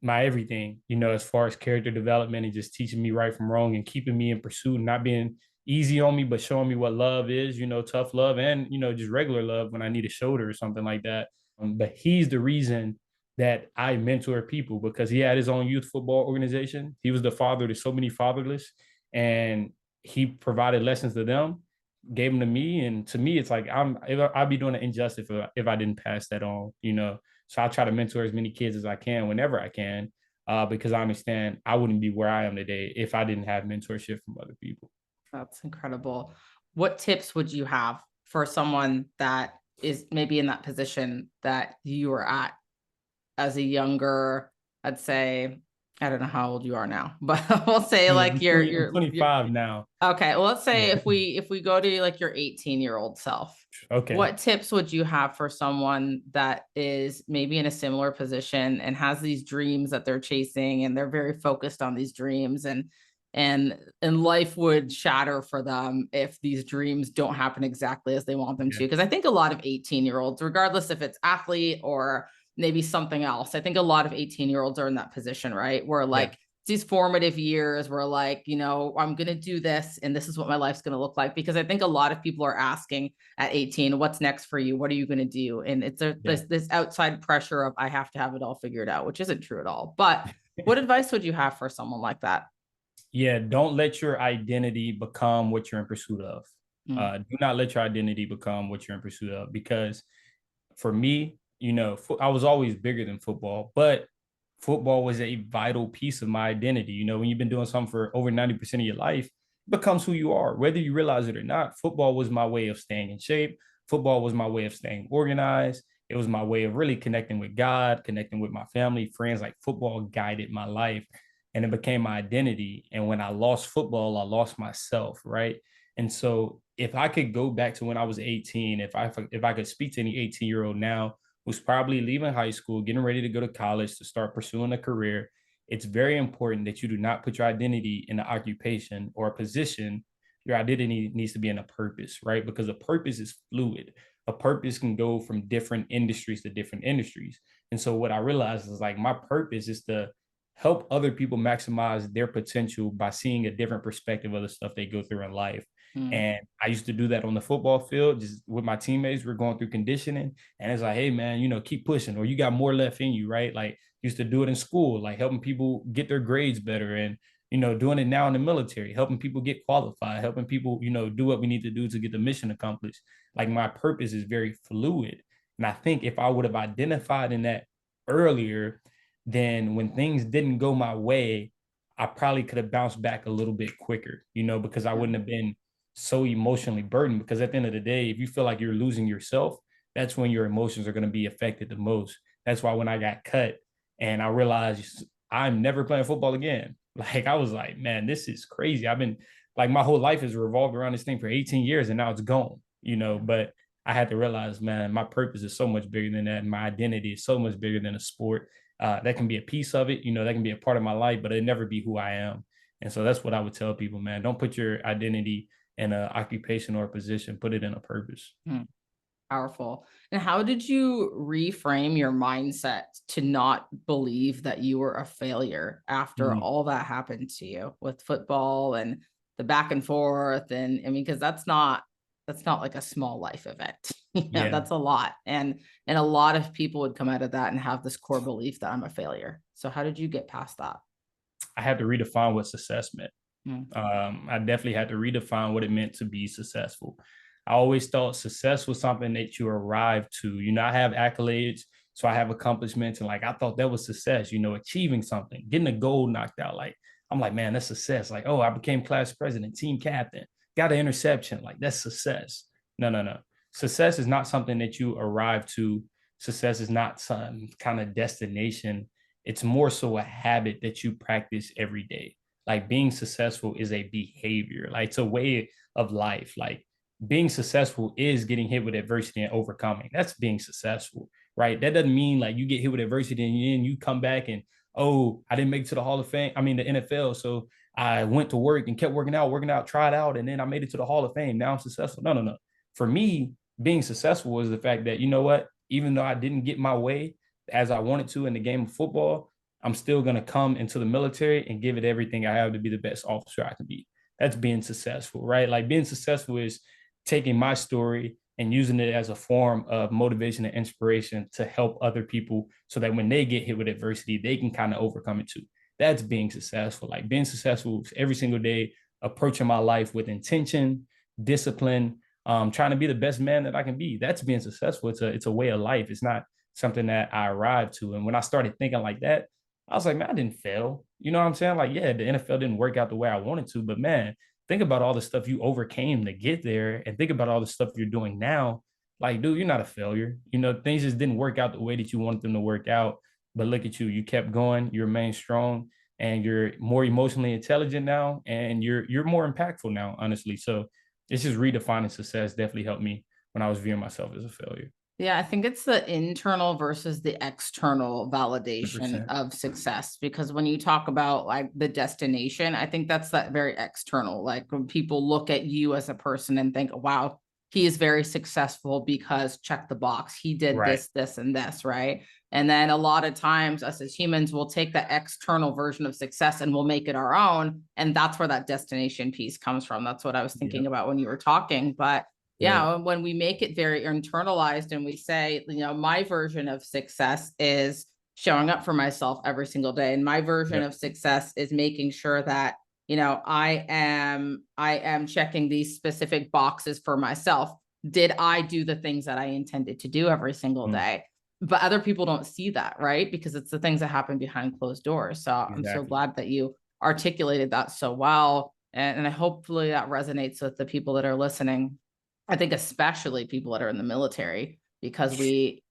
my everything, you know, as far as character development and just teaching me right from wrong and keeping me in pursuit and not being easy on me, but showing me what love is, you know, tough love and, you know, just regular love when I need a shoulder or something like that. But he's the reason that I mentor people, because he had his own youth football organization. He was the father to so many fatherless, and he provided lessons to them, gave them to me. And to me, it's like I'd be doing an injustice if I didn't pass that on, you know. So I try to mentor as many kids as I can whenever I can, because I understand I wouldn't be where I am today if I didn't have mentorship from other people. That's incredible. What tips would you have for someone that is maybe in that position that you were at as a younger, I'd say, I don't know how old you are now, but we'll say like I'm 25 now. Okay, well, let's say Yeah. if we go to like your 18-year-old self, Okay. what tips would you have for someone that is maybe in a similar position and has these dreams that they're chasing and they're very focused on these dreams, and life would shatter for them if these dreams don't happen exactly as they want them to? Because I think a lot of 18-year-olds, regardless if it's athlete or maybe something else, I think a lot of 18-year-olds are in that position, right? Where like these formative years where like, you know, I'm going to do this and this is what my life's going to look like. Because I think a lot of people are asking at 18, what's next for you? What are you going to do? And it's this outside pressure of, I have to have it all figured out, which isn't true at all. But what advice would you have for someone like that? Yeah, don't let your identity become what you're in pursuit of. Do not let your identity become what you're in pursuit of, because for me, you know, I was always bigger than football, but football was a vital piece of my identity. You know, when you've been doing something for over 90% of your life, it becomes who you are, whether you realize it or not. Football was my way of staying in shape. Football was my way of staying organized. It was my way of really connecting with God, connecting with my family, friends. Like football guided my life, and it became my identity. And when I lost football, I lost myself, right? And so if I could go back to when I was 18, if I could speak to any 18-year-old now who's probably leaving high school, getting ready to go to college to start pursuing a career, it's very important that you do not put your identity in an occupation or a position. Your identity needs to be in a purpose, right? Because a purpose is fluid. A purpose can go from different industries to different industries. And so what I realized is like my purpose is to help other people maximize their potential by seeing a different perspective of the stuff they go through in life. Mm. And I used to do that on the football field, just with my teammates. We're going through conditioning, and it's like, hey man, keep pushing, or you got more left in you, right? Like used to do it in school, like helping people get their grades better, and doing it now in the military, helping people get qualified, helping people, do what we need to do to get the mission accomplished. Like my purpose is very fluid. And I think if I would have identified in that earlier, then when things didn't go my way, I probably could have bounced back a little bit quicker, because I wouldn't have been so emotionally burdened. Because at the end of the day, if you feel like you're losing yourself, that's when your emotions are going to be affected the most. That's why when I got cut and I realized I'm never playing football again, like I was like, man, this is crazy. I've been like my whole life has revolved around this thing for 18 years and now it's gone, but I had to realize, man, my purpose is so much bigger than that. And my identity is so much bigger than a sport. That can be a piece of it, that can be a part of my life, but it never be who I am. And so that's what I would tell people, man. Don't put your identity in an occupation or a position, put it in a purpose. Powerful. And how did you reframe your mindset to not believe that you were a failure after all that happened to you with football and the back and forth? And I mean, because that's not like a small life event. Yeah. That's a lot. And a lot of people would come out of that and have this core belief that I'm a failure. So how did you get past that? I had to redefine what success meant. I definitely had to redefine what it meant to be successful. I always thought success was something that you arrive to. I have accolades, so I have accomplishments, and like I thought that was success. Achieving something, getting a goal knocked out. Like I'm like, man, that's success. Like, oh, I became class president, team captain, got an interception. Like that's success. No. Success is not something that you arrive to. Success is not some kind of destination. It's more so a habit that you practice every day. Like being successful is a behavior. Like it's a way of life. Like being successful is getting hit with adversity and overcoming. That's being successful, right? That doesn't mean like you get hit with adversity and then you come back and, oh, I didn't make it to the Hall of Fame. I mean, the NFL. So I went to work and kept working out, tried out, and then I made it to the Hall of Fame. Now I'm successful. No. For me, being successful was the fact that, you know what, even though I didn't get my way as I wanted to in the game of football, I'm still going to come into the military and give it everything I have to be the best officer I can be. That's being successful, right? Like being successful is taking my story and using it as a form of motivation and inspiration to help other people so that when they get hit with adversity, they can kind of overcome it too. That's being successful. Like being successful every single day, approaching my life with intention, discipline, trying to be the best man that I can be. That's being successful. It's a way of life. It's not something that I arrived to. And when I started thinking like that, I was like, man, I didn't fail. You know what I'm saying? Like, yeah, the NFL didn't work out the way I wanted to, but man, think about all the stuff you overcame to get there and think about all the stuff you're doing now. Like, dude, you're not a failure. Things just didn't work out the way that you wanted them to work out. But look at you. You kept going, you remain strong, and you're more emotionally intelligent now, and you're more impactful now, honestly. So it's just redefining success definitely helped me when I was viewing myself as a failure. Yeah, I think it's the internal versus the external validation 100%. of success. Because when you talk about like the destination, I think that's that very external. Like when people look at you as a person and think, wow, he is very successful because check the box. He did Right. this, and this, right? And then a lot of times us as humans will take the external version of success and we'll make it our own. And that's where that destination piece comes from. That's what I was thinking about when you were talking. But yeah, when we make it very internalized and we say, my version of success is showing up for myself every single day. And my version of success is making sure that, I am checking these specific boxes for myself. Did I do the things that I intended to do every single day? But other people don't see that, right? Because it's the things that happen behind closed doors. So I'm so glad that you articulated that so well. And hopefully that resonates with the people that are listening. I think especially people that are in the military, because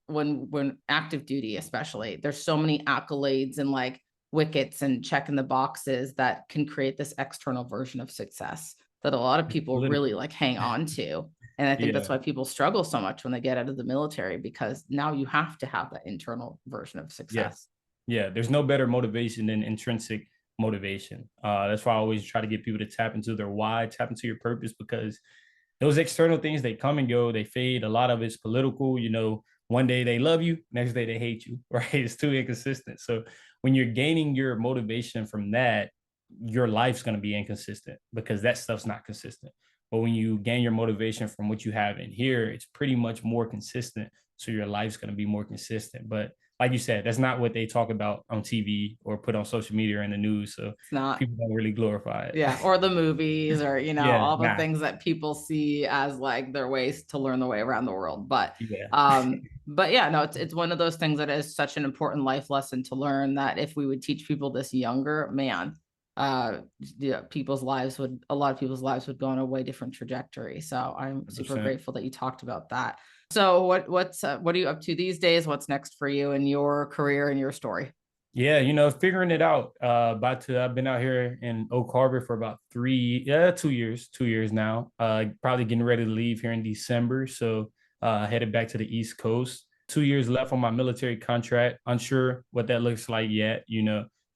when active duty, especially, there's so many accolades and like wickets and checking the boxes that can create this external version of success that a lot of people really like hang on to. And I think that's why people struggle so much when they get out of the military, because now you have to have that internal version of success. Yeah. There's no better motivation than intrinsic motivation. That's why I always try to get people to tap into their why, tap into your purpose, because those external things, they come and go, they fade. A lot of it's political. One day they love you, next day they hate you, right? It's too inconsistent. So when you're gaining your motivation from that, your life's going to be inconsistent because that stuff's not consistent. But when you gain your motivation from what you have in here, it's pretty much more consistent. So your life's going to be more consistent. But like you said, that's not what they talk about on TV or put on social media or in the news. So It's not. people don't really glorify it. Yeah, or the movies, or Yeah, all the nah, things that people see as like their ways to learn the way around the world. yeah, But yeah, no, it's one of those things that is such an important life lesson to learn, that if we would teach people this younger, man, yeah, a lot of people's lives would go on a way different trajectory. So I'm super 100%. grateful that you talked about that. So what are you up to these days? What's next for you in your career and your story? Yeah, figuring it out. I've been out here in Oak Harbor for about 2 years now. Probably getting ready to leave here in December. So headed back to the East Coast. 2 years left on my military contract. Unsure what that looks like yet.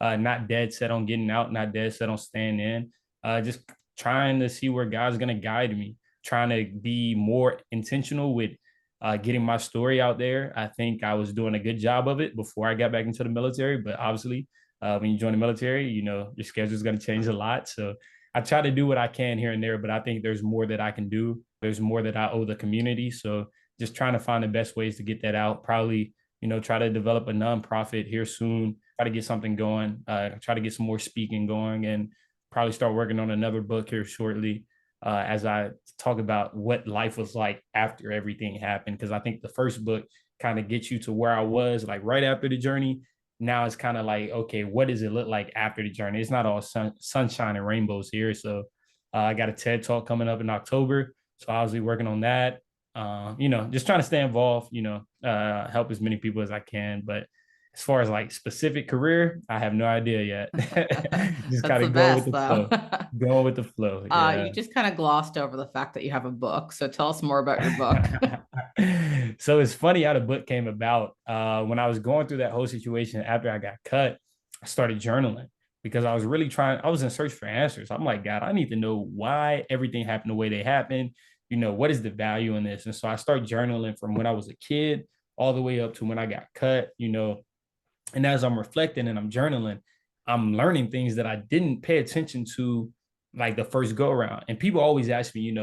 Not dead set on getting out, not dead set on staying in. Just trying to see where God's gonna guide me. Trying to be more intentional with getting my story out there. I think I was doing a good job of it before I got back into the military, but obviously, when you join the military, your schedule is going to change a lot. So I try to do what I can here and there, but I think there's more that I can do. There's more that I owe the community. So just trying to find the best ways to get that out. Probably, try to develop a nonprofit here soon. Try to get something going. Try to get some more speaking going, and probably start working on another book here shortly, as I talk about what life was like after everything happened. Because I think the first book kind of gets you to where I was like right after the journey. Now it's kind of like, okay, what does it look like after the journey? It's not all sunshine and rainbows here. So I got a TED talk coming up in October. So I was working on that. Just trying to stay involved, help as many people as I can. But as far as like specific career, I have no idea yet. Just That's kind the of go with best the though. flow. Go with the flow. Yeah. You just kind of glossed over the fact that you have a book. So tell us more about your book. So it's funny how the book came about. When I was going through that whole situation after I got cut, I started journaling because I was really I was in search for answers. I'm like, God, I need to know why everything happened the way they happened. What is the value in this? And so I started journaling from when I was a kid all the way up to when I got cut, and as I'm reflecting and I'm journaling, I'm learning things that I didn't pay attention to like the first go around. And people always ask me,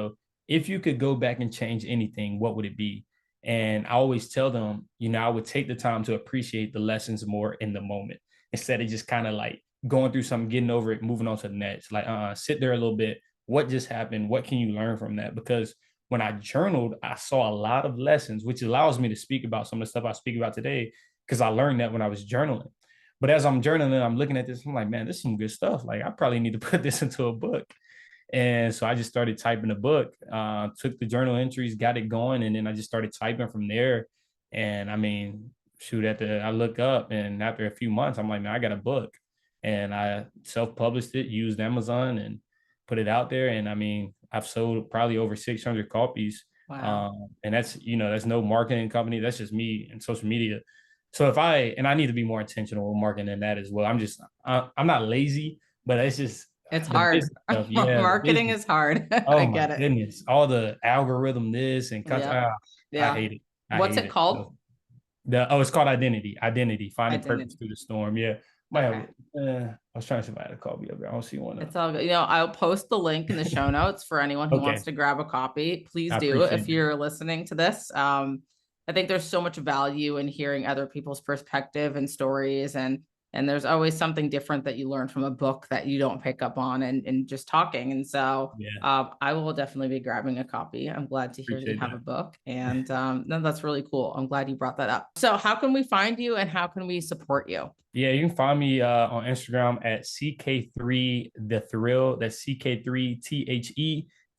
if you could go back and change anything, what would it be? And I always tell them, I would take the time to appreciate the lessons more in the moment instead of just kind of like going through something, getting over it, moving on to the next. Like, sit there a little bit. What just happened? What can you learn from that? Because when I journaled, I saw a lot of lessons, which allows me to speak about some of the stuff I speak about today, because I learned that when I was journaling. But as I'm journaling, I'm looking at this, I'm like, man, this is some good stuff. Like, I probably need to put this into a book. And so I just started typing a book, took the journal entries, got it going, and then I just started typing from there. And I mean, shoot, I look up, and after a few months, I'm like, man, I got a book. And I self-published it, used Amazon, and put it out there. And I mean, I've sold probably over 600 copies. Wow. And that's no marketing company. That's just me and social media. So I need to be more intentional with marketing than that as well. I'm not lazy, but it's just It's the hard. business stuff. Yeah, the Marketing business. is hard. Oh I my get it. goodness, all the algorithm this and Yep. I Yeah. hate it. I What's hate it it. called? So it's called identity. Identity. Finding purpose Identity. through the storm. Yeah. Might have. Okay. I was trying to see if I had a copy of it. I don't see one. It's all good. I'll post the link in the show notes for anyone who wants Okay. to grab a copy. Please I do appreciate if it. you're listening to this. I think there's so much value in hearing other people's perspective and stories, and there's always something different that you learn from a book that you don't pick up on and just talking. And so Yeah. I will definitely be grabbing a copy. I'm glad to hear that you Appreciate have a that. book. And no, that's really cool. I'm glad you brought that up. So how can we find you and how can we support you? Yeah, you can find me on Instagram at CK3 The Thrill. That's CK3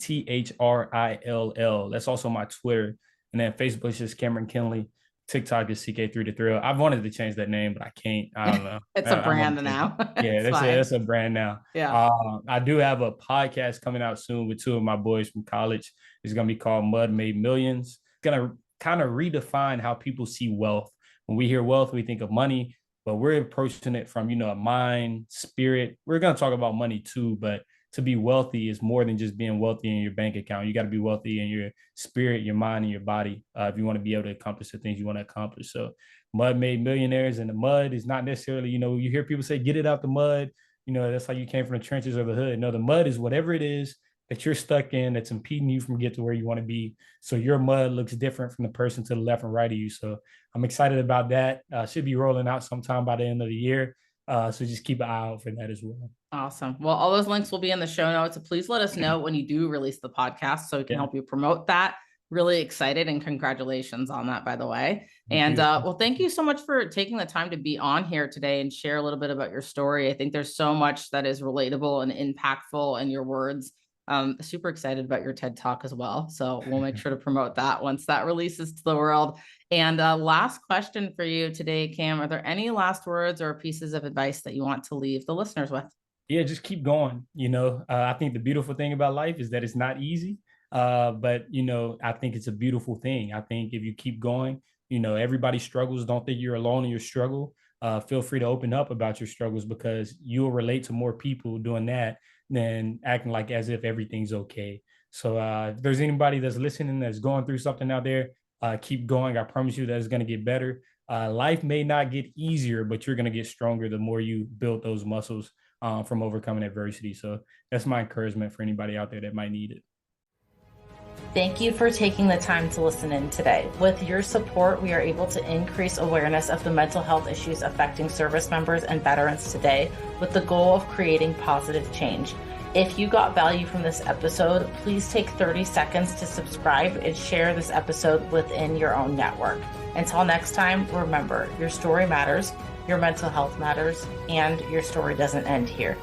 THETHRILL. That's also my Twitter. And then Facebook is just Cameron Kinley. TikTok is CK3 The Thrill. I've wanted to change that name, but I can't. I don't know. It's a I want brand to change it. now. Yeah, It's fine. that's a brand now. Yeah. I do have a podcast coming out soon with two of my boys from college. It's gonna be called Mud Made Millions. It's gonna kind of redefine how people see wealth. When we hear wealth, we think of money, but we're approaching it from, a mind, spirit. We're going to talk about money too, but to be wealthy is more than just being wealthy in your bank account. You got to be wealthy in your spirit, your mind, and your body, if you want to be able to accomplish the things you want to accomplish. So mud made millionaires, and the mud is not necessarily, you hear people say, get it out the mud. That's how you came from the trenches or the hood. No, the mud is whatever it is that you're stuck in that's impeding you from getting to where you want to be. So your mud looks different from the person to the left and right of you. So I'm excited about that. Should be rolling out sometime by the end of the year. So just keep an eye out for that as well. Awesome. Well, all those links will be in the show notes. So please let us know when you do release the podcast so we can help you promote that. Really excited, and congratulations on that, by the way. And well, thank you so much for taking the time to be on here today and share a little bit about your story. I think there's so much that is relatable and impactful in your words. Super excited about your TED Talk as well. So we'll make sure to promote that once that releases to the world. And last question for you today, Cam, are there any last words or pieces of advice that you want to leave the listeners with? Yeah, just keep going. I think the beautiful thing about life is that it's not easy. But I think it's a beautiful thing. I think if you keep going, everybody struggles. Don't think you're alone in your struggle. Feel free to open up about your struggles, because you'll relate to more people doing that than acting like as if everything's okay. So if there's anybody that's listening that's going through something out there, keep going. I promise you that it's going to get better. Life may not get easier, but you're going to get stronger the more you build those muscles from overcoming adversity. So that's my encouragement for anybody out there that might need it. Thank you for taking the time to listen in today. With your support, we are able to increase awareness of the mental health issues affecting service members and veterans today, with the goal of creating positive change. If you got value from this episode, please take 30 seconds to subscribe and share this episode within your own network. Until next time, remember, your story matters, your mental health matters, and your story doesn't end here.